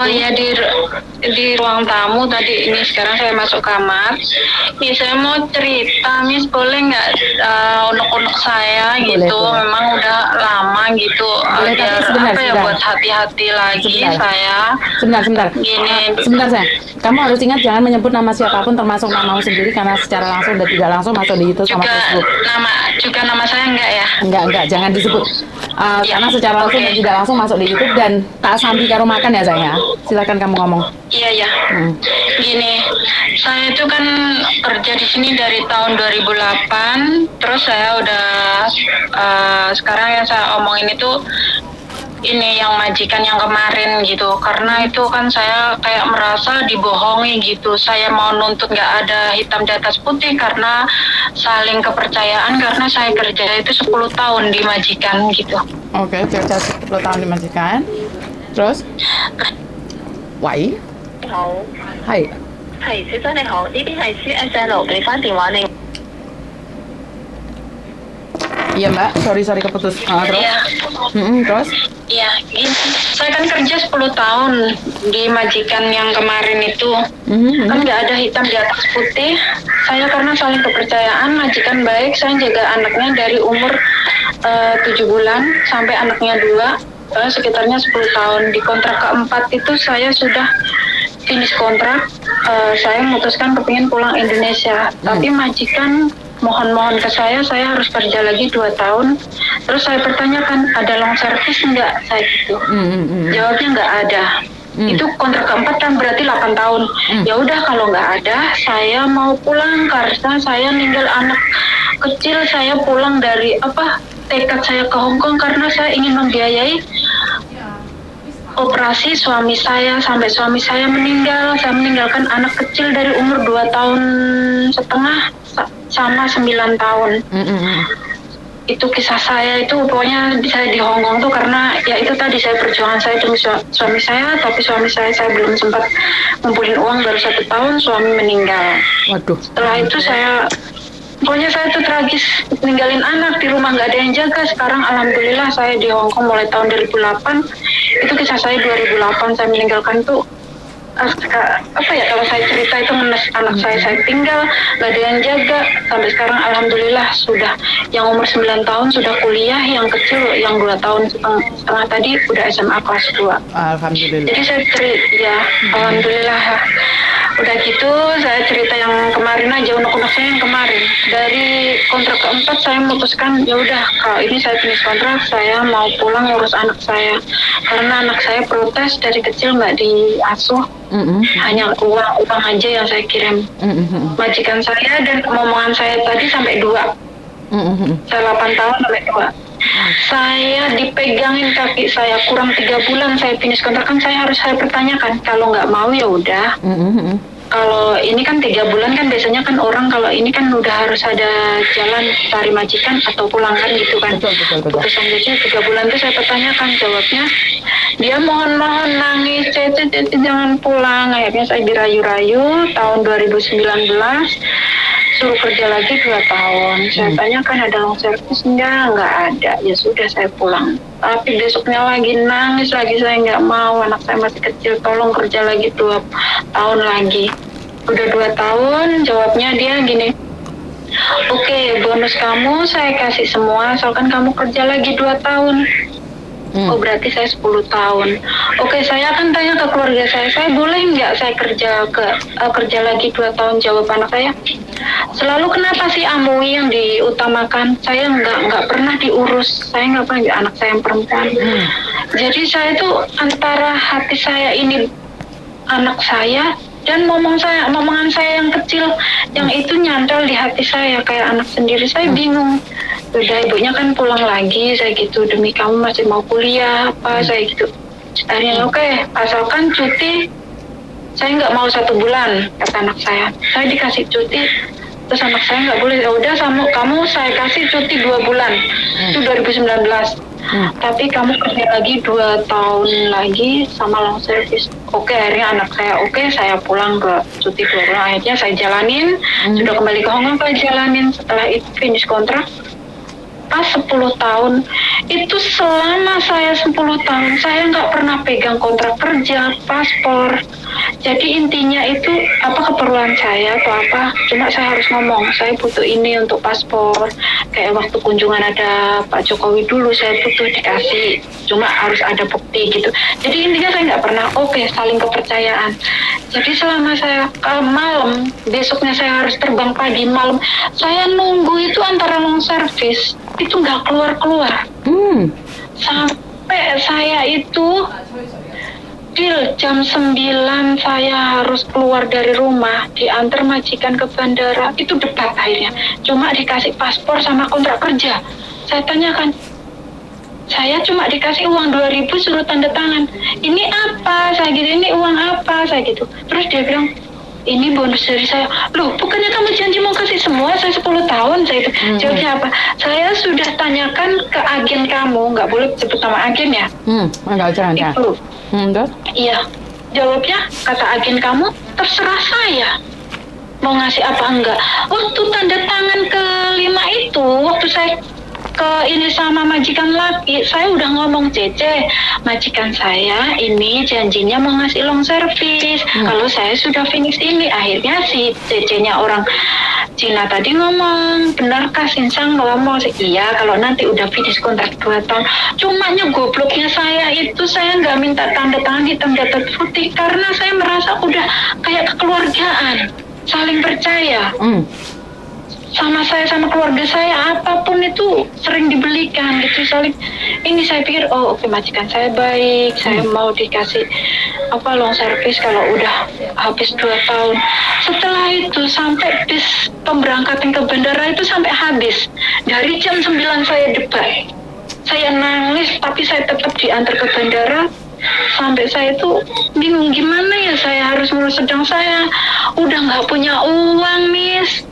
Oh iya di ruang tamu tadi ini sekarang saya masuk kamar. Ini saya mau cerita, Miss boleh nggak unek-unek saya Boleh, gitu? boleh. Memang udah lama gitu Boleh, tapi biar sebentar, apa ya sebentar. buat hati-hati lagi Sebentar. saya. Sebentar. Gini, Sebentar, sayang. Kamu harus ingat jangan menyebut nama siapapun termasuk namamu sendiri karena secara langsung dan tidak langsung masuk di YouTube sama juga Facebook. nama saya enggak ya? Enggak, jangan disebut. Ya, Karena secara langsung oke. dan tidak langsung masuk di YouTube dan tak sambil karo makan ya, sayang ya. Silakan kamu ngomong. Iya ya. Hmm. Gini, saya itu kan kerja di sini dari tahun 2008. Terus saya udah sekarang yang saya omongin itu ini yang majikan yang kemarin gitu. Karena itu kan saya kayak merasa dibohongi gitu. Saya mau nuntut nggak ada hitam di atas putih karena saling kepercayaan, karena saya kerja itu 10 tahun di majikan gitu. Oke, kerja 10 tahun di majikan. Terus? Wai? 好，Hai. 係小姐你好，呢邊係 CSL 俾翻電話你。Iya mbak, sorry keputus. Terus? Iya. Terus? Iya, gini. Saya kan kerja 10 tahun di majikan yang kemarin itu. Kan nggak ada hitam di atas putih. Saya karena saling kepercayaan, majikan baik, saya jaga anaknya dari umur 7 bulan sampai anaknya 2, sekitarnya 10 tahun. Di kontrak keempat itu saya sudah finish kontrak, saya memutuskan kepingin pulang Indonesia. Tapi majikan mohon ke saya harus kerja lagi 2 tahun. Terus saya pertanyakan, ada long service enggak? Saya gitu. Jawabnya enggak ada. Itu kontrak keempat kan berarti 8 tahun. Ya udah kalau enggak ada, saya mau pulang karena saya ninggal anak kecil. Saya pulang dari tekad saya ke Hong Kong karena saya ingin membiayai operasi suami saya sampai suami saya meninggal. Saya meninggalkan anak kecil dari umur 2 tahun setengah sama 9 tahun. Itu kisah saya, itu pokoknya saya di Hong Kong tuh karena ya itu tadi saya perjuangan saya demi suami saya, tapi suami saya belum sempat ngumpulin uang, baru 1 tahun suami meninggal. Waduh. Setelah itu pokoknya saya tuh tragis, ninggalin anak di rumah nggak ada yang jaga. Sekarang alhamdulillah saya di Hong Kong mulai tahun 2008. Itu kisah saya 2008 saya meninggalkan tuh kalau saya cerita itu anak saya tinggal nggak ada yang jaga. Sampai sekarang alhamdulillah sudah yang umur 9 tahun sudah kuliah, yang kecil yang 2 tahun setengah tadi udah SMA kelas 2. Alhamdulillah. Jadi saya cerita alhamdulillah. Udah gitu saya cerita yang kemarin aja, unek-unek saya yang kemarin. Dari kontrak keempat saya memutuskan ya udah kalau ini saya finish kontrak, saya mau pulang ngurus anak saya. Karena anak saya protes dari kecil nggak diasuh, hanya uang aja yang saya kirim. Majikan saya dan omongan saya tadi sampai 2. Saya 8 tahun sampai 2. Saya dipegangin kaki saya kurang 3 bulan saya finish kontrak, kan saya pertanyakan, kalau nggak mau ya udah. Kalau ini kan 3 bulan kan biasanya kan orang kalau ini kan udah harus ada jalan cari majikan atau pulang kan gitu kan. Betul. Putusan jadinya 3 bulan itu saya pertanyakan, jawabnya dia mohon nangis, jangan pulang. Akhirnya saya dirayu-rayu tahun 2019 suruh kerja lagi 2 tahun. Saya tanyakan ada long service nggak ada. Ya sudah saya pulang. Tapi besoknya lagi nangis lagi, saya nggak mau, anak saya masih kecil, tolong kerja lagi 2 tahun lagi. Udah 2 tahun, jawabnya dia gini, oke, bonus kamu saya kasih semua, asalkan kamu kerja lagi 2 tahun. Oh berarti saya 10 tahun. Oke, saya akan tanya ke keluarga saya boleh nggak saya kerja lagi 2 tahun? Jawab anak saya, selalu kenapa sih Amui yang diutamakan? Saya nggak pernah diurus, saya nggak pernah, anak saya yang perempuan. Jadi saya tuh antara hati saya ini anak saya dan momongan saya yang kecil, yang itu nyantol di hati saya kayak anak sendiri. Saya bingung. Udah ibunya kan pulang lagi, saya gitu, demi kamu masih mau kuliah saya gitu. Akhirnya oke, asalkan cuti, saya nggak mau 1 bulan, kata anak saya dikasih cuti. Terus anak saya nggak boleh, ya udah kamu saya kasih cuti 2 bulan. Itu 2019. Tapi kamu kerja lagi 2 tahun lagi sama long service. Oke, akhirnya anak saya saya pulang ke cuti 2 bulan. Akhirnya saya jalanin, sudah kembali ke Hong Kong, saya jalanin. Setelah itu finish kontrak, pas 10 tahun Itu selama saya 10 tahun, saya nggak pernah pegang kontrak kerja, paspor. Jadi intinya itu apa keperluan saya atau apa, cuma saya harus ngomong, saya butuh ini untuk paspor. Kayak waktu kunjungan ada Pak Jokowi dulu, saya butuh dikasih, cuma harus ada bukti gitu. Jadi intinya saya nggak pernah, oke, saling kepercayaan. Jadi selama saya ke malam, besoknya saya harus terbang pagi, malam, saya nunggu itu antara long service, itu nggak keluar-keluar. Sampai saya itu jam 9 saya harus keluar dari rumah, diantar majikan ke bandara, itu debat akhirnya. Cuma dikasih paspor sama kontrak kerja. Saya tanyakan, saya cuma dikasih uang 2.000 suruh tanda tangan. Ini apa? Saya gitu, ini uang apa? Saya gitu. Terus dia bilang, ini bonus dari saya. Loh, bukannya kamu janji mau kasih semua? Saya 10 tahun. Saya itu. Jawabnya apa? Saya sudah tanyakan ke agen kamu, nggak boleh sebut nama agen ya. Enggak jangan. Itu. Terus? Iya. Jawabnya, kata agen kamu, terserah saya mau ngasih apa enggak. Waktu tanda tangan ke-5 itu, waktu saya ke ini sama majikan laki, saya udah ngomong, Cece, majikan saya ini janjinya mau ngasih long service. Kalau saya sudah finish ini, akhirnya si Cece-nya orang Cina tadi ngomong, benarkah Sinsang ngomong? Iya, kalau nanti udah finish kontrak 2 tahun. Cumanya gobloknya saya itu, saya nggak minta tanda tangan hitam di atas putih karena saya merasa udah kayak kekeluargaan, saling percaya. Sama saya, sama keluarga saya, apapun itu sering dibelikan gitu, saling. Ini saya pikir, oh oke, majikan saya baik, saya mau dikasih long service kalau udah habis 2 tahun. Setelah itu sampai bis pemberangkatan ke bandara itu sampai habis. Dari jam 9 saya debat, saya nangis, tapi saya tetap diantar ke bandara. Sampai saya itu bingung gimana ya, saya harus ngurus, sedang saya udah nggak punya uang, Miss.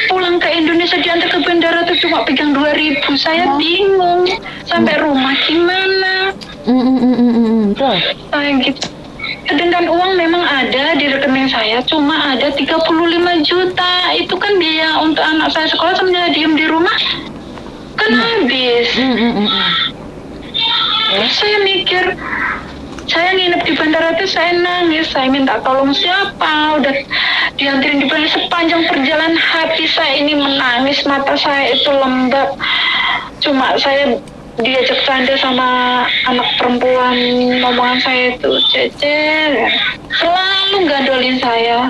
Pulang ke Indonesia diantar ke bandara tuh cuma pegang 2.000, saya bingung sampai rumah gimana. Saya gitu. Sedangkan uang memang ada di rekening saya, cuma ada 35 juta. Itu kan biaya untuk anak saya sekolah, sebenarnya diem di rumah kan habis. Saya mikir, saya nginep di bandara itu saya nangis, saya minta tolong siapa, udah dianterin di bandara. Sepanjang perjalanan hati saya ini menangis, mata saya itu lembab. Cuma saya diajak canda sama anak perempuan, ngomongan saya itu, Cece, selalu gandolin saya.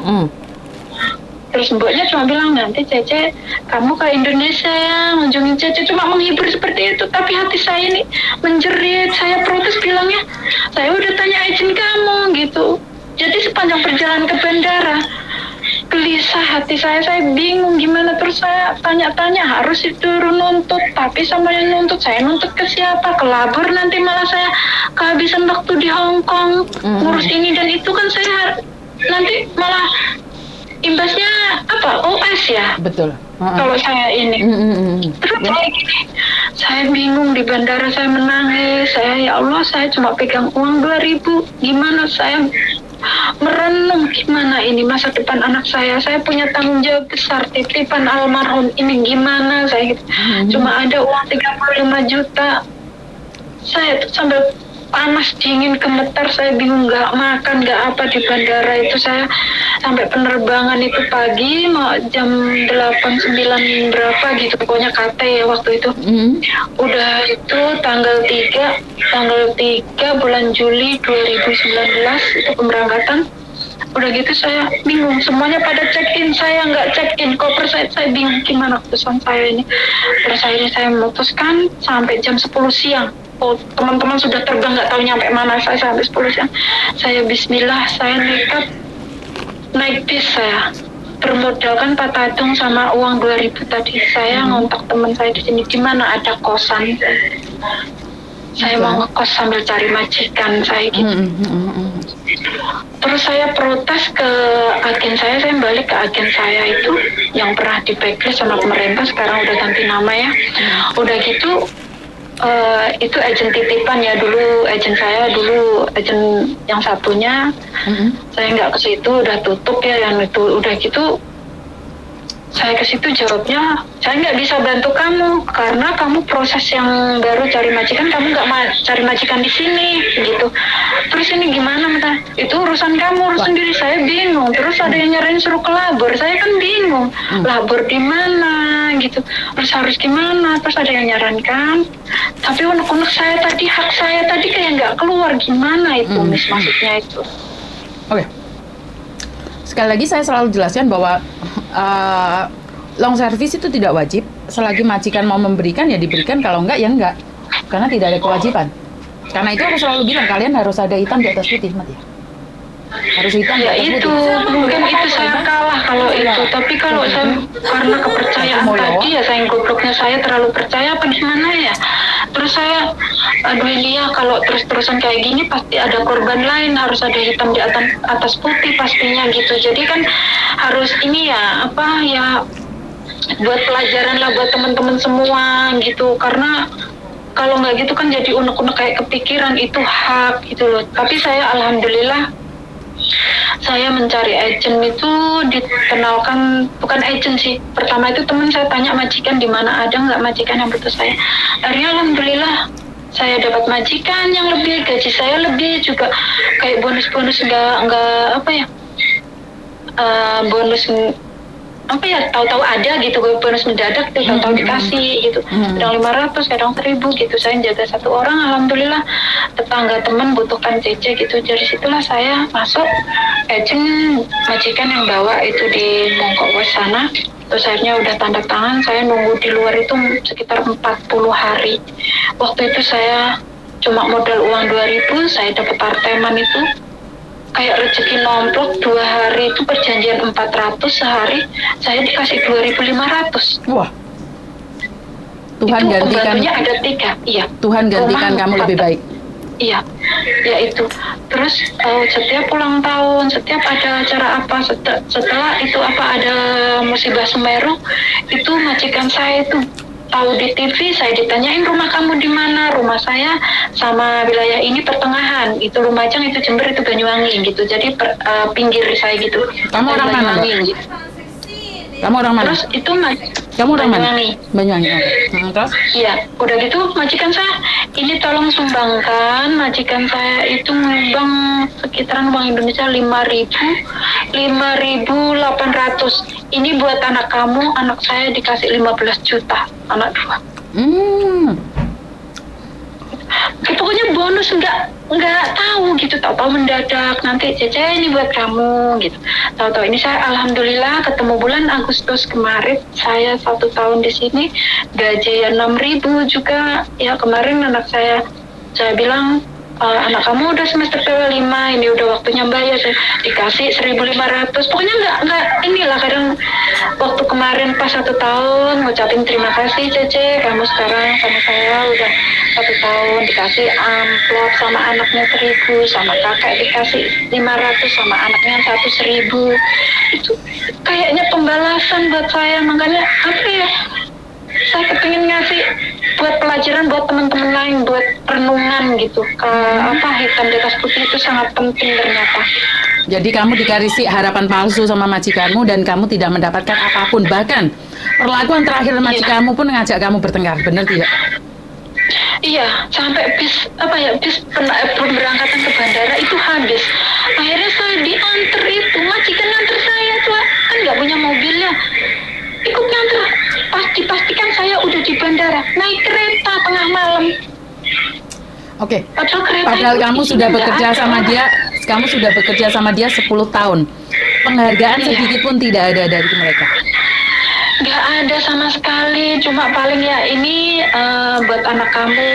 Terus mbaknya cuma bilang, nanti Cece kamu ke Indonesia ya, ngunjungin Cece, cuma menghibur seperti itu. Tapi hati saya ini menjerit, saya protes bilangnya, saya udah tanya izin kamu gitu. Jadi sepanjang perjalanan ke bandara, gelisah hati saya bingung gimana. Terus saya tanya-tanya, harus disuruh nuntut, tapi sama yang nuntut, saya nuntut ke siapa? Ke labor, nanti malah saya kehabisan waktu di Hong Kong ngurus ini dan itu kan, saya nanti malah imbasnya apa? OS ya? Betul. Kalau saya ini. Terus saya bingung di bandara, saya menangis. Saya, ya Allah, saya cuma pegang uang 2.000. Gimana saya merenung gimana ini masa depan anak saya punya tanggung jawab besar, titipan almarhum ini gimana saya gitu. Cuma ada uang 35 juta. Saya tuh sambil panas dingin gemetar, saya bingung, nggak makan nggak apa di bandara itu. Saya sampai penerbangan itu pagi mau jam 8-9 berapa gitu, pokoknya KT ya waktu itu. Udah itu tanggal 3 bulan Juli 2019 itu pemberangkatan. Udah gitu saya bingung, semuanya pada check-in, saya nggak check-in, koper saya bingung gimana keputusan saya ini. Terus akhirnya saya memutuskan sampai jam 10 siang. Oh, teman-teman sudah terbang, nggak tahu nyampe mana, saya sampai 10 siang. Saya bismillah, saya nekat naik bis, saya bermodalkan patadung sama uang 2.000 tadi. Saya ngontak teman saya di sini, di mana ada kosan. Saya mau ngekos sambil cari majikan saya gitu. Terus saya protes ke agen saya balik ke agen saya itu yang pernah di blacklist sama pemerintah, sekarang udah ganti nama ya. Udah gitu itu agen titipan ya, dulu agen yang satunya saya nggak ke situ, udah tutup ya yang itu. Udah gitu Saya ke situ jawabnya, saya nggak bisa bantu kamu karena kamu proses yang baru cari majikan, kamu nggak cari majikan di sini gitu. Terus ini gimana, Mata? Itu urusan kamu, urusan diri saya bingung. Terus ada yang nyaranin suruh ke labor, saya kan bingung. Labor di mana gitu? Terus harus gimana? Terus ada yang nyarankan. Tapi unek-unek saya tadi, hak saya tadi kayak nggak keluar, gimana itu, Miss, maksudnya itu. Oke. Sekali lagi saya selalu jelaskan bahwa long service itu tidak wajib. Selagi majikan mau memberikan ya diberikan, kalau enggak ya enggak. Karena tidak ada kewajiban. Karena itu aku selalu bilang kalian harus ada hitam di atas putih, Mat ya. Harus hitam di Ya atas itu, putih. mungkin itu saya kalah kalau itu. Tapi kalau saya karena kepercayaan tadi ya, saya gobloknya saya terlalu percaya apa gimana ya. Terus saya, aduh Lia, kalau terus-terusan kayak gini pasti ada korban lain, harus ada hitam di atas putih pastinya gitu. Jadi kan harus ini ya, apa ya, buat pelajaran lah buat teman-teman semua gitu. Karena kalau nggak gitu kan jadi unek-unek kayak kepikiran itu hak gitu loh. Tapi saya alhamdulillah saya mencari agent itu dikenalkan, bukan agent sih. Pertama itu teman saya tanya majikan di mana ada nggak majikan yang butuh saya. Akhirnya alhamdulillah saya dapat majikan yang lebih, gaji saya lebih juga, kayak bonus-bonus nggak apa ya, bonus apa ya, tahu-tahu ada gitu, bonus mendadak tuh tahu-tahu dikasih gitu, kadang 500 kadang 1000 gitu. Saya jaga satu orang, alhamdulillah tetangga teman butuhkan CC gitu. Dari situlah saya masuk agent majikan yang bawa itu di Mongkowes sana. Terus akhirnya udah tanda tangan, saya nunggu di luar itu sekitar 40 hari. Waktu itu saya cuma modal uang 2000, saya dapat parteman itu kayak rezeki nomplok. 2 hari itu perjanjian 400, sehari saya dikasih 2500. Wah. Tuhan itu gantikan. pembantunya ada 3, iya. Tuhan gantikan kamu lebih baik. Iya, ya itu. Terus setiap ulang tahun, setiap ada acara apa, setelah itu apa ada musibah Semeru, itu majikan saya itu tahu di TV, saya ditanyain rumah kamu di mana, rumah saya sama wilayah ini pertengahan, itu Lumajang, itu Jember, itu Banyuwangi gitu. Jadi pinggir saya gitu. Kamu orang mana, Mbak? Gitu. Kamu orang mana? Terus itu Kamu orang mana? Banyuwangi. Banyuwangi. Oke. Terus? Iya, udah gitu majikan saya, ini tolong sumbangkan, majikan saya itu nyumbang sekitaran uang Indonesia 5.800. Ini buat anak kamu, anak saya dikasih 15 juta, anak 2. Pokoknya bonus nggak tahu gitu, tahu mendadak nanti Cece ini buat kamu gitu. Tahu-tahu ini saya alhamdulillah ketemu bulan Agustus kemarin, saya 1 tahun di sini gaji 6.000 juga ya. Kemarin anak saya bilang, anak kamu udah semester 5, ini udah waktunya bayar, dikasih 1.500. Pokoknya nggak inilah. Kadang waktu kemarin pas 1 tahun ngucapin terima kasih Cece, kamu sekarang sama saya udah 1 tahun, dikasih amplop sama anaknya 1.000, sama kakak dikasih 500, sama anaknya 1.000. Itu kayaknya pembalasan buat saya. Makanya apa ya, saya kepingin ngasih buat pelajaran buat teman-teman lain, buat renungan gitu. Hitam di atas putih itu sangat penting ternyata. Jadi kamu dikasih harapan palsu sama majikanmu dan kamu tidak mendapatkan apapun. Bahkan perlakuan terakhir majikanmu pun ngajak kamu bertengkar, benar tidak? Iya, sampai bis pemberangkatan ke bandara itu habis. Akhirnya saya diantar itu, majikan nganter saya tuh kan nggak punya mobilnya, ikut nganter. Dipastikan saya udah di bandara, naik kereta tengah malam. Oke. Padahal kamu sudah bekerja sama dia, kamu sudah bekerja sama dia 10 tahun. Penghargaan sedikit pun tidak ada dari mereka. Nggak ada sama sekali, cuma paling ya ini buat anak kamu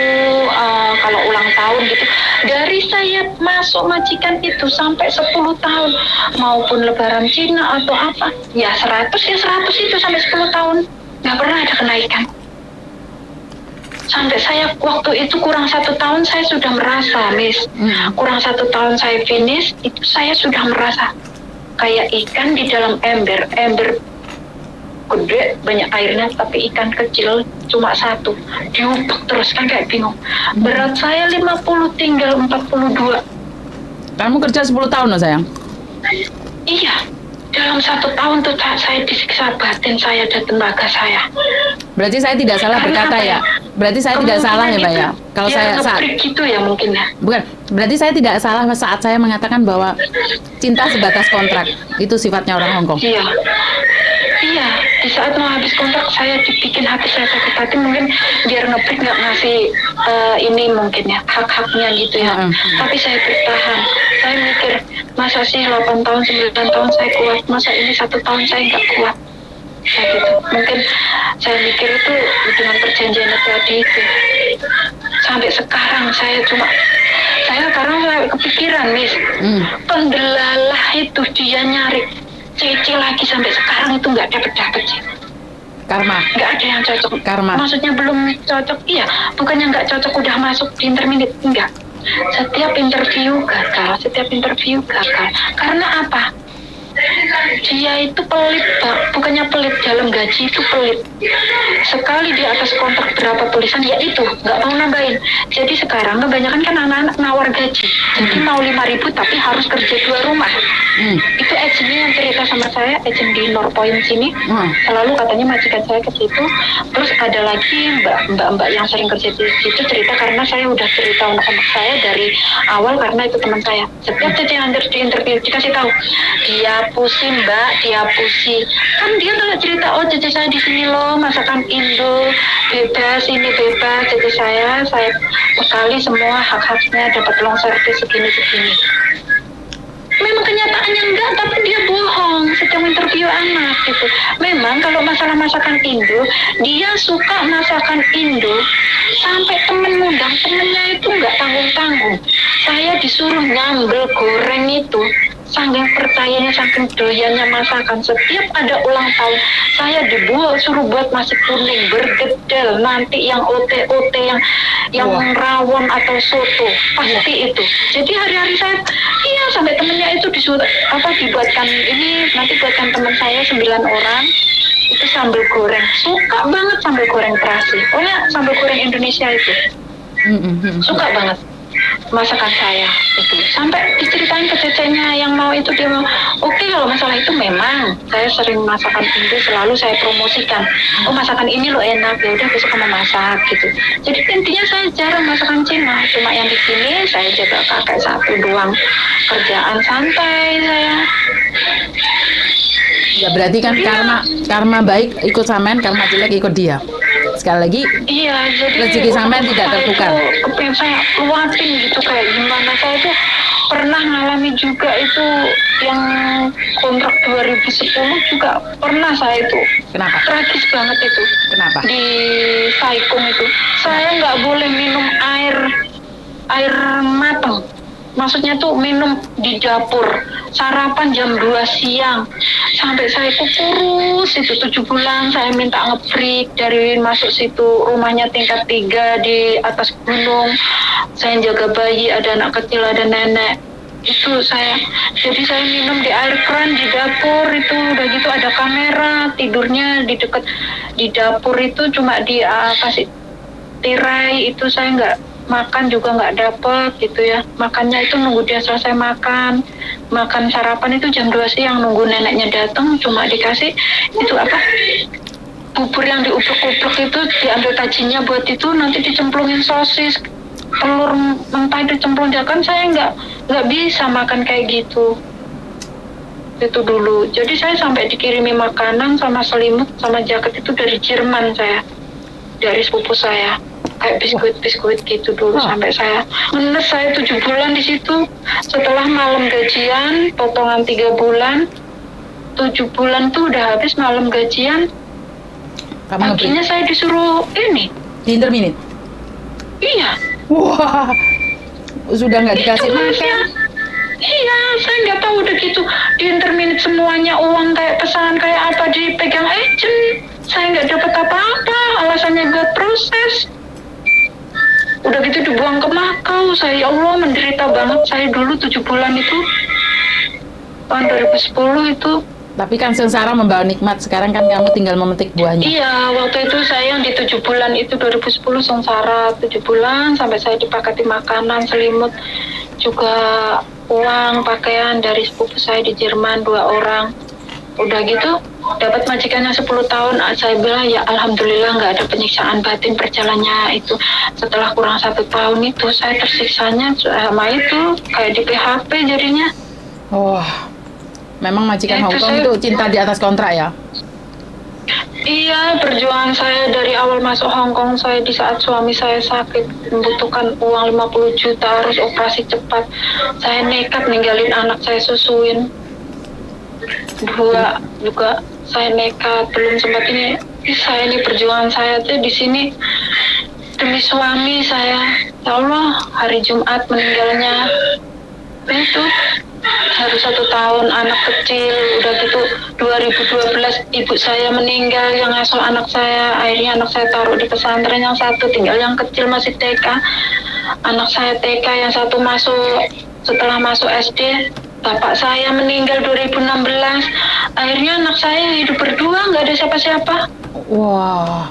kalau ulang tahun gitu. Dari saya masuk majikan itu sampai 10 tahun, maupun lebaran Cina atau apa, ya 100 itu sampai 10 tahun. Nggak pernah ada kenaikan. Sampai saya waktu itu kurang 1 tahun saya sudah merasa, Miss. Kurang 1 tahun saya finish, itu saya sudah merasa kayak ikan di dalam ember gede banyak airnya, tapi ikan kecil cuma 1, diubek terus kan kayak bingung. Berat saya 50 tinggal 42. Kamu kerja 10 tahun loh sayang. Iya, dalam 1 tahun tuh saya disiksa batin saya dan tenaga saya. Berarti saya tidak salah Karena berkata apa ya? Berarti saya tidak salah ya, Mbak ya? Kalau saya saat gitu ya mungkin ya. bukan, berarti saya tidak salah saat saya mengatakan bahwa cinta sebatas kontrak. Itu sifatnya orang Hongkong. Iya. Iya, di saat mau habis kontrak saya dibikin hati saya sakit hati, mungkin biar ngebreak nggak ngasih ini mungkin ya hak-haknya gitu ya. Tapi saya bertahan. Saya mikir masa sih 8 tahun 9 tahun saya kuat, masa ini 1 tahun saya nggak kuat. Kayak gitu. Mungkin saya mikir itu dengan perjanjian tadi itu. Sampai sekarang saya sekarang saya kepikiran, Miss. Pendelalah itu dia nyari Cece lagi sampai sekarang itu nggak dapet sih. Karma. Nggak ada yang cocok. Karma. Maksudnya belum cocok, iya. Bukannya nggak cocok udah masuk di intermediate, enggak. Setiap interview gagal. Karena apa? Dia itu pelit, Pak. Bukannya pelit, dalam gaji itu pelit. Sekali di atas kontrak berapa tulisan, ya itu, nggak mau nambahin. Jadi sekarang kebanyakan kan anak-anak nawar gaji. Jadi mau 5.000 tapi harus kerja 2 rumah. Itu agennya yang cerita sama saya, agen di North Point sini. Selalu katanya majikan saya ke situ. Terus ada lagi mbak-mbak yang sering kerja di situ cerita, karena saya udah cerita sama saya dari awal karena itu teman saya. Setiap yang di interview dikasih tahu, dia pusing mbak, dia pusing. Kan dia kalau cerita, oh cece saya di sini loh, masakan Indo, bebas, ini bebas, cece saya bekali semua hak-haknya, dapat long service segini-segini. Memang kenyataannya enggak, tapi dia bohong setiap interview anak gitu. Memang kalau masalah masakan Indo, dia suka masakan Indo sampai temen ngundang temennya itu enggak tanggung-tanggung. Saya disuruh nyambel goreng itu, saking percayanya, saking doyannya masakan. Setiap ada ulang tahun, saya suruh buat nasi kuning bergedel, nanti yang OT yang rawon atau soto, pasti itu. Jadi hari-hari saya, sampai temennya itu disuruh dibuatkan ini, nanti buatkan teman saya 9 orang itu sambal goreng. Suka banget sambal goreng terasi. Pokoknya sambal goreng Indonesia itu. Suka banget masakan saya itu. Sampai diceritain ke cecenya yang mau itu, dia mau oke, kalau masalah itu memang saya sering masakan Indo, selalu saya promosikan. Oh masakan ini lo enak, ya udah besok kamu masak gitu. Jadi intinya saya jarang masakan Cina, cuma yang di sini saya jaga kakek 1 doang, kerjaan santai saya. Ya berarti kan karma baik ikut sampean, karma jelek ikut dia. Sekali lagi, iya, jadi rezeki sampean tidak tertukar. Kepengen saya luapin gitu, kayak gimana. Saya tuh pernah ngalami juga itu yang kontrak 2010 juga pernah saya itu. Kenapa? Tragis banget itu. Kenapa? Di Saikung itu, saya nggak boleh minum air matang. Maksudnya tuh minum di dapur, sarapan jam 2 siang. Sampai saya kurus itu 7 bulan, saya minta nge-break dari masuk situ, rumahnya tingkat 3 di atas gunung. Saya jaga bayi, ada anak kecil, ada nenek. Itu jadi saya minum di air keran di dapur itu, udah gitu ada kamera, tidurnya di dekat di dapur itu cuma kasih tirai, itu saya nggak makan juga nggak dapet gitu ya. Makannya itu nunggu dia selesai makan sarapan itu jam 2 siang, nunggu neneknya datang cuma dikasih itu bubur yang diubruk-ubruk itu, diambil tajinya buat itu, nanti dicemplungin sosis, telur mentah itu cemplung. Kan saya nggak bisa makan kayak gitu itu dulu. Jadi saya sampai dikirimi makanan sama selimut sama jaket itu dari Jerman, dari sepupu saya, kayak biskuit gitu dulu. Sampai saya ngenes, saya 7 bulan di situ. Setelah malam gajian, potongan 3 bulan, 7 bulan tuh udah habis malam gajian. Paginya saya disuruh ini di interminit. Iya. Wah, sudah nggak dikasih makan. Iya, saya nggak tahu udah gitu di interminit semuanya uang kayak pesanan kayak apa dipegang agent. Saya nggak dapat apa-apa, alasannya buat proses. Udah gitu dibuang ke Makau. Saya, ya Allah, menderita banget saya dulu 7 bulan itu. Tahun 2010 itu. Tapi kan sengsara membawa nikmat, sekarang kan kamu tinggal memetik buahnya. Iya, waktu itu saya yang di 7 bulan itu 2010 sengsara 7 bulan, sampai saya dipakati makanan, selimut, juga uang, pakaian dari sepupu saya di Jerman 2 orang. Udah gitu dapat majikannya 10 tahun. Saya bilang ya alhamdulillah nggak ada penyiksaan batin perjalanannya itu. Setelah kurang 1 tahun itu saya tersiksanya sama itu kayak di PHP jadinya. Wah, memang majikan Ya, itu Hongkong saya- itu cinta di atas kontrak ya? Iya, perjuangan saya dari awal masuk Hongkong, saya di saat suami saya sakit, membutuhkan uang 50 juta, harus operasi cepat. Saya nekat ninggalin anak saya susuin. 2 juga saya nekat, belum sempat ini. Saya ini perjuangan saya tuh di sini demi suami saya. Ya Allah, hari Jumat meninggalnya. Itu harus 1 tahun, anak kecil. Udah gitu 2012 ibu saya meninggal yang ngasuh anak saya. Akhirnya anak saya taruh di pesantren, yang satu tinggal yang kecil masih TK. Anak saya TK, yang satu masuk. Setelah masuk SD, bapak saya meninggal 2016. Akhirnya anak saya hidup berdua, nggak ada siapa-siapa. Wah,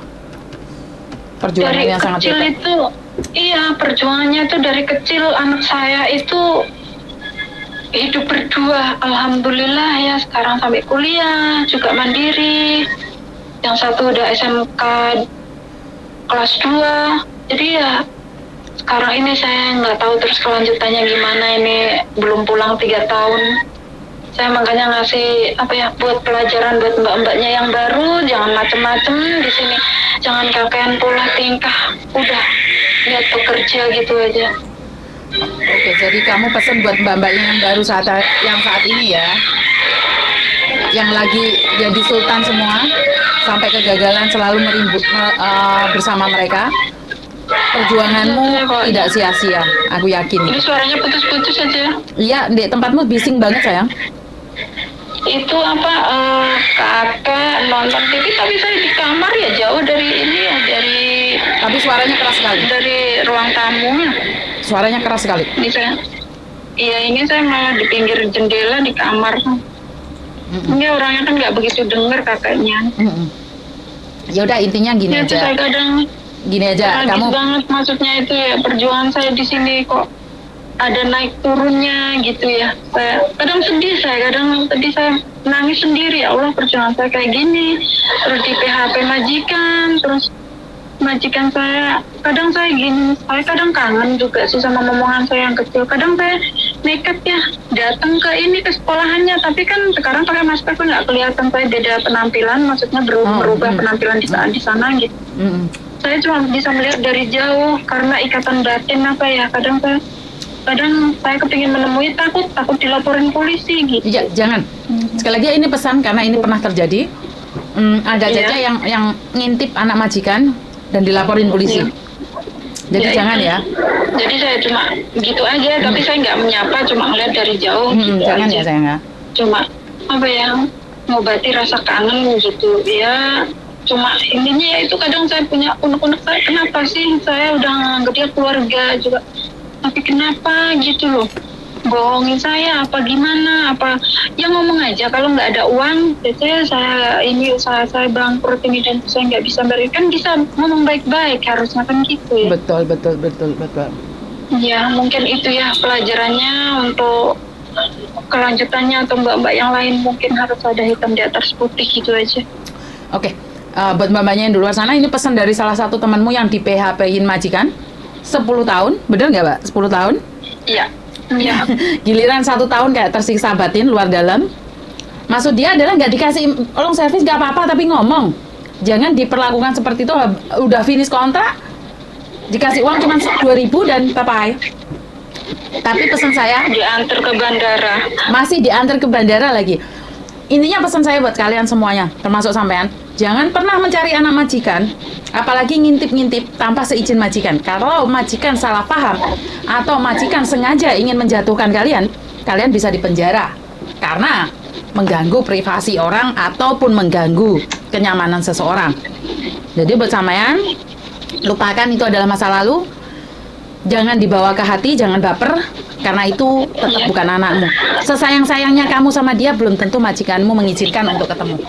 perjuangan Dari yang sangat kecil hebat. itu, iya perjuangannya itu dari kecil. Anak saya itu hidup berdua, alhamdulillah ya, sekarang sampai kuliah juga mandiri. Yang satu udah SMK kelas 2. Jadi ya sekarang ini saya nggak tahu terus kelanjutannya gimana, ini belum pulang 3 tahun. Saya makanya ngasih buat pelajaran buat mbak-mbaknya yang baru, jangan macem-macem di sini, jangan kakean pola tingkah, udah lihat bekerja gitu aja. Oke, jadi kamu pesan buat mbak-mbaknya yang baru saat ini ya, yang lagi jadi sultan semua, sampai kegagalan selalu bersama mereka. Perjuanganmu tidak sia-sia, aku yakin. Ini suaranya putus-putus aja. Iya, di tempatmu bising banget sayang. Itu kakak nonton TV, tapi saya di kamar ya, jauh dari ini ya, Tapi suaranya keras sekali. dari ruang tamunya. Suaranya keras sekali. Ini saya malah di pinggir jendela di kamar. Ini orangnya kan nggak begitu denger kakaknya. Ya udah, intinya gini Ya, itu aja. saya kadang Kamu kaget banget, maksudnya itu ya perjuangan saya di sini kok ada naik turunnya gitu ya. Saya kadang sedih, saya nangis sendiri, ya Allah perjuangan saya kayak gini. Terus di PHP majikan, terus majikan saya kadang saya gini, saya kadang kangen juga sih sama momongan saya yang kecil. Kadang saya nekat ya datang ke sekolahannya, tapi kan sekarang pakai masker kan nggak kelihatan saya beda penampilan, maksudnya berubah penampilan di sana gitu. Saya cuma bisa melihat dari jauh karena ikatan batin kadang saya kepingin menemui, takut dilaporin polisi gitu. Ya, jangan. Sekali lagi ini pesan karena ini pernah terjadi. Ada Iya. Caca yang ngintip anak majikan dan dilaporin polisi. Iya. Jadi jangan itu. ya. Jadi saya cuma gitu aja, tapi saya nggak menyapa, cuma ngeliat dari jauh gitu Jangan aja. ya sayang ya. Cuma ngobati rasa kangen gitu ya. Cuma intinya ya itu, kadang saya punya unek-unek, saya kenapa sih saya udah nganggap dia keluarga juga, tapi kenapa gitu loh, bohongin saya apa gimana, apa ya ngomong aja kalau nggak ada uang, biasanya usaha saya bangkrut ini dan saya nggak bisa berikan, bisa ngomong baik-baik, harusnya kan gitu ya. Betul. Ya mungkin itu ya pelajarannya untuk kelanjutannya, atau mbak-mbak yang lain mungkin harus ada hitam di atas putih gitu aja. Oke. Buat mbak-mbaknya yang di luar sana, ini pesan dari salah satu temanmu yang di PHP-in majikan 10 tahun, bener nggak Mbak? 10 tahun? Iya. Iya. Giliran 1 tahun kayak tersiksa batin luar dalam. Maksud dia adalah nggak dikasih tolong servis nggak apa-apa, tapi ngomong. Jangan diperlakukan seperti itu, udah finish kontrak, dikasih uang cuma 2.000 dan bye-bye. Tapi pesan saya, Diantar ke bandara. masih diantar ke bandara lagi. Intinya pesan saya buat kalian semuanya, termasuk sampean, jangan pernah mencari anak majikan, apalagi ngintip-ngintip tanpa seizin majikan. Kalau majikan salah paham atau majikan sengaja ingin menjatuhkan kalian, kalian bisa dipenjara karena mengganggu privasi orang ataupun mengganggu kenyamanan seseorang. Jadi buat sampean, lupakan itu adalah masa lalu. Jangan dibawa ke hati, jangan baper, karena itu tetap bukan anakmu. Sesayang-sayangnya kamu sama dia, belum tentu majikanmu mengizinkan untuk ketemu.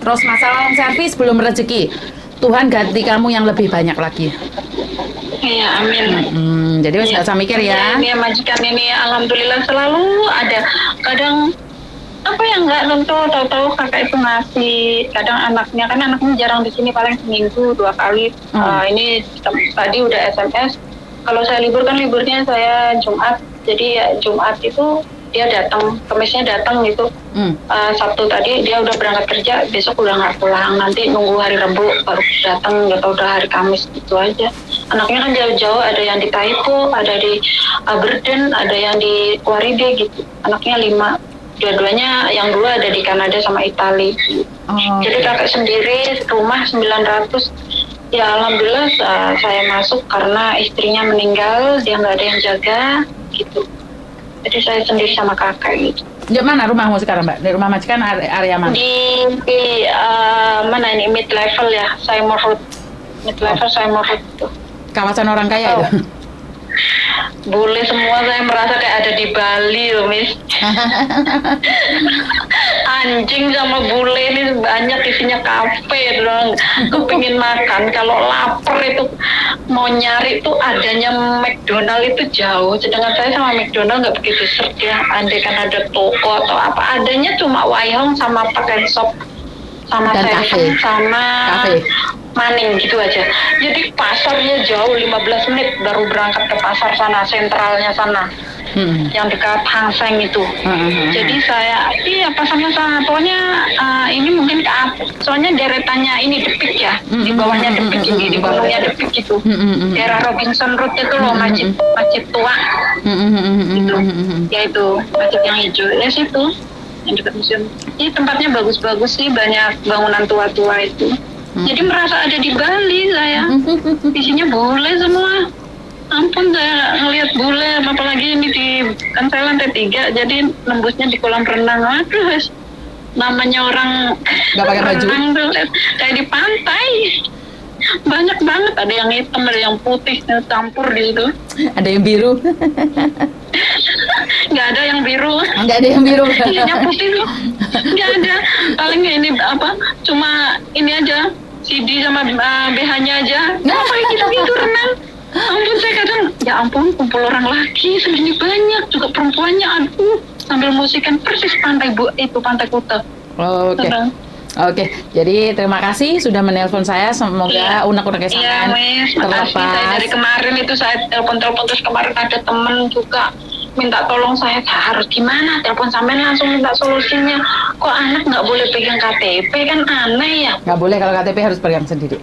Terus masalah home service belum rezeki, Tuhan ganti kamu yang lebih banyak lagi. Iya, amin. Jadi nggak usah mikir ya. Ini majikan ini alhamdulillah selalu ada. Kadang Apa yang nggak tentu, tahu-tahu kakak itu ngasih, kadang anaknya jarang di sini, paling seminggu 2 kali. Ini tadi udah SMS. Kalau saya libur kan liburnya saya Jumat, jadi ya Jumat itu dia datang, Kamisnya datang gitu. Sabtu tadi dia udah berangkat kerja, besok udah nggak pulang, nanti nunggu hari Rabu baru datang, atau udah hari Kamis gitu aja. Anaknya kan jauh-jauh, ada yang di Taipo, ada di Aberdeen, ada yang di Waride gitu. Anaknya 5, dua-duanya yang 2 ada di Kanada sama Italia. Jadi kakak sendiri rumah 900. Ya alhamdulillah saya masuk karena istrinya meninggal, dia nggak ada yang jaga gitu. Jadi saya sendiri sama kakak gitu. Di mana rumahmu sekarang, Mbak? Di rumah majikan area mana? Di mana ini, mid level ya, Seymour Road. Mid level Seymour Road itu. Kawasan orang kaya itu. Bule semua, saya merasa kayak ada di Bali loh, Miss. Anjing sama bule ini banyak, isinya kafe dong. Kepingin makan, kalau lapar itu mau nyari tuh adanya McDonald itu jauh. Sedangkan saya sama McDonald nggak begitu seret ya. Andai kan ada toko atau apa, adanya cuma Waihong sama Pakai Shop sama Seven sama Maning gitu aja. Jadi pasarnya jauh, 15 menit baru berangkat ke pasar sana, sentralnya sana. Yang dekat Hang Seng itu. Jadi saya, pasarnya sana. Pokoknya ini mungkin soalnya deretannya ini Depik ya. Di bawahnya Depik ini, di bawahnya Depik itu. Daerah Robinson Road itu loh, masjid tua. Gitu. Ya itu, masjid yang hijau. Ya situ, yang dekat museum. Ini tempatnya bagus-bagus sih, banyak bangunan tua-tua itu. Jadi merasa ada di Bali saya. Isinya bule semua. Ampun, saya ngelihat bule, apalagi ini kan saya lantai 3, jadi nembusnya di kolam renang. Aduh, namanya orang nggak pakai baju tuh, kayak di pantai. Banyak banget, ada yang hitam, ada yang putih, campur di situ. Ada yang biru. Nggak ada yang biru. Nggak ada yang biru. Yang putih tuh nggak ada. Paling ini cuma ini aja, CD sama BH-nya aja. Ngapain gitu renang? Ampun, saya kadang, ya ampun, kumpul orang laki segini banyak, juga perempuannya, aduh, sambil musikan persis pantai Pantai Kuta. Oke, jadi terima kasih sudah menelpon saya. Semoga unek-uneknya sangat terlepas. Saya dari kemarin itu saya telepon terus, kemarin ada temen juga minta tolong saya harus gimana, telepon sampean langsung minta solusinya. Kok anak nggak boleh pegang KTP, kan aneh ya? Nggak boleh, kalau KTP harus pegang sendiri.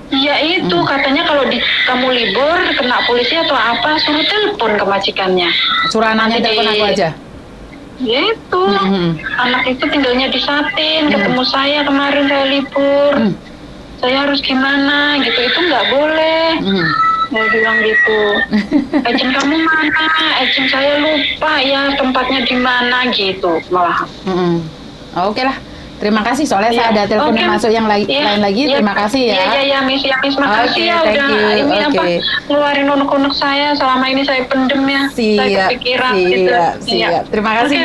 Iya itu, katanya kalau kamu libur kena polisi atau apa, suruh telepon ke majikannya. Suruh anaknya telepon aku aja. Ya itu, anak itu tinggalnya di Satin, ketemu saya kemarin saya libur. Saya harus gimana gitu, itu nggak boleh. Saya bilang gitu. Agent kamu mana? Agent saya lupa ya tempatnya di mana gitu malah. Oke lah. Terima kasih, soalnya saya ada telepon yang masuk yang lain lagi. Terima kasih ya. Iya, Miss, makasih ya udah ini ngeluarin unek-unek saya, selama ini saya pendem ya. Saya kepikiran gitu. Siap. Terima kasih,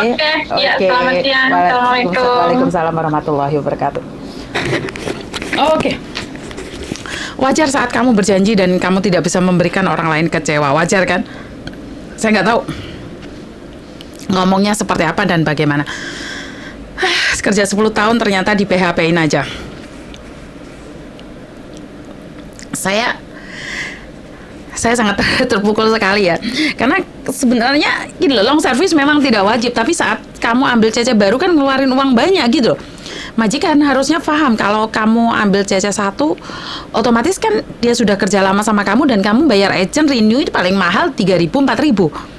Oke. Selamat siang. Assalamualaikum. Waalaikumsalam warahmatullahi wabarakatuh. Oke. Wajar saat kamu berjanji dan kamu tidak bisa memberikan orang lain kecewa. Wajar kan? Saya nggak tahu ngomongnya seperti apa dan bagaimana. Kerja 10 tahun ternyata di PHP-in aja. Saya sangat terpukul sekali ya. Karena sebenarnya gini loh, long service memang tidak wajib, tapi saat kamu ambil CC baru kan ngeluarin uang banyak gitu loh. Majikan harusnya paham kalau kamu ambil CC 1, otomatis kan dia sudah kerja lama sama kamu dan kamu bayar agent renew itu paling mahal 3.000, 4.000.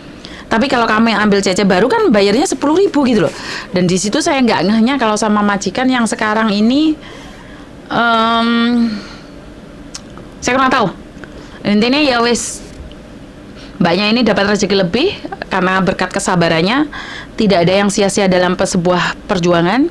Tapi kalau kamu yang ambil CC baru kan bayarnya 10.000 gitu loh. Dan di situ saya nggak ngehnya kalau sama majikan yang sekarang ini, saya kurang tahu. Intinya ya wis, mbaknya ini dapat rezeki lebih karena berkat kesabarannya. Tidak ada yang sia-sia dalam sebuah perjuangan.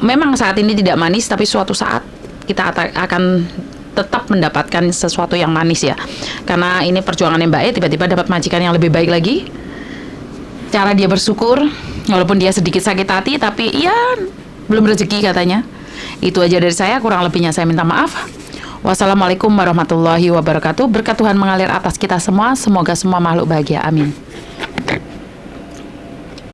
Memang saat ini tidak manis, tapi suatu saat kita akan tetap mendapatkan sesuatu yang manis ya. Karena ini perjuangannya Mbak E, tiba-tiba dapat majikan yang lebih baik lagi. Cara dia bersyukur, walaupun dia sedikit sakit hati, tapi ya belum rezeki katanya. Itu aja dari saya, kurang lebihnya saya minta maaf. Wassalamualaikum warahmatullahi wabarakatuh. Berkat Tuhan mengalir atas kita semua. Semoga semua makhluk bahagia. Amin.